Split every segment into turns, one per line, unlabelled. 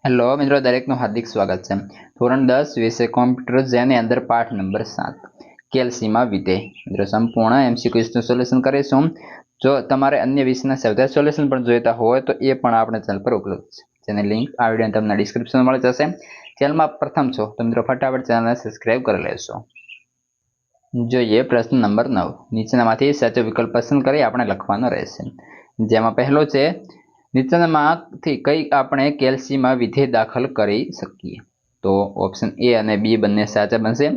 Hello મિત્રો, દરેકનું હાર્દિક સ્વાગત છે. ધોરણ 10 વિષય કોમ્પ્યુટર જેની અંદર પાઠ નંબર 7 કેલ્સીમાં વિધેય. મિત્રો સંપૂર્ણ એમસીક્યુઝનું સોલ્યુશન કરીશું. જો તમારે અન્ય વિષયના સૌથી સોલ્યુશન પણ જોઈતા હોય તો એ પણ આપણે ચેનલ પર ઉપલબ્ધ છે, જેની લિંક આ વિડીયો તમને ડિસ્ક્રિપ્શનમાં મળી જશે. ચેનલમાં પ્રથમ છો તો મિત્રો ફટાફટ ચેનલને સબસ્ક્રાઇબ કરી લેશો. જોઈએ પ્રશ્ન નંબર 9. નીચેનામાંથી સાચો વિકલ્પ પસંદ કરી આપણે લખવાનો રહેશે. જેમાં પહેલો છે, નીચેનામાંથી કઈ આપણે કેલ્સીમાં વિધેય દાખલ કરી શકીએ? તો ઓપ્શન એ અને બી બંને સાચા બનશે.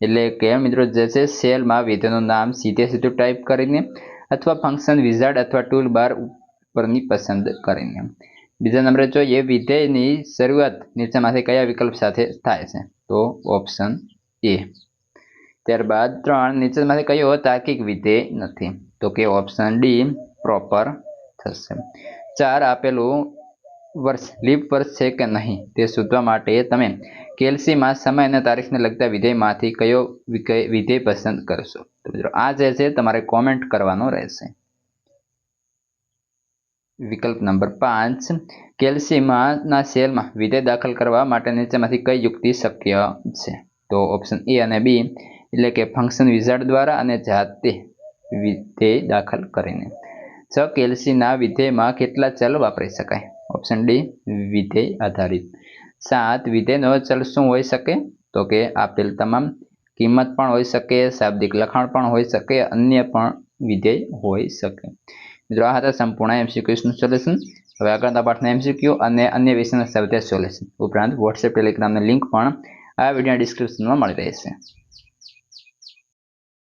એટલે કે મિત્રો જે છે સેલમાં વિધેયનું નામ સીધે સીધું ટાઈપ કરીને અથવા ફંક્શન વિઝાર્ડ અથવા ટૂલ બાર ઉપરની પસંદ કરીને. બીજા નંબરે જોઈએ, વિધેયની શરૂઆત નીચેમાંથી કયા વિકલ્પ સાથે થાય છે? તો ઓપ્શન એ. ત્યારબાદ 3, નીચેમાંથી કયો તાર્કિક વિધેય નથી? તો કે ઓપ્શન ડી પ્રોપર થશે. 4, આપેલું વર્ષ લીપ વર્ષ છે કે નહીં તે શોધવા માટે તમે કેલ્સીમાં સમય અને તારીખને લગતા વિધેયમાંથી કયો વિધેય પસંદ કરશો? તો મિત્રો આ જે છે તમારે કોમેન્ટ કરવાનો રહેશે. વિકલ્પ નંબર 5, કેલ્સીમાંના સેલમાં વિધેય દાખલ કરવા માટે નીચેમાંથી કઈ યુક્તિ શક્ય છે? તો ઓપ્શન એ અને બી, એટલે કે ફંક્શન વિઝાર્ડ દ્વારા અને જાતે વિધેય દાખલ કરીને. 6, કેલ્સીના વિધેયમાં કેટલા ચલ વાપરી શકાય? ઓપ્શન ડી વિધેય આધારિત. 7, વિધેયનો ચલ શું હોઈ શકે? તો કે આપેલ તમામ. કિંમત પણ હોઈ શકે, શાબ્દિક લખાણ પણ હોઈ શકે, અન્ય પણ વિધેય હોઈ શકે. મિત્રો આ હતા સંપૂર્ણ એમસીક્યુઝનું સોલ્યુશન. હવે આગળના પાઠના એમસીક્યુ અને અન્ય વિષયના સૌથી સોલ્યુશન ઉપરાંત વોટ્સએપ ટેલિગ્રામની લિંક પણ આ વિડીયોના ડિસ્ક્રિપ્શનમાં મળી રહેશે.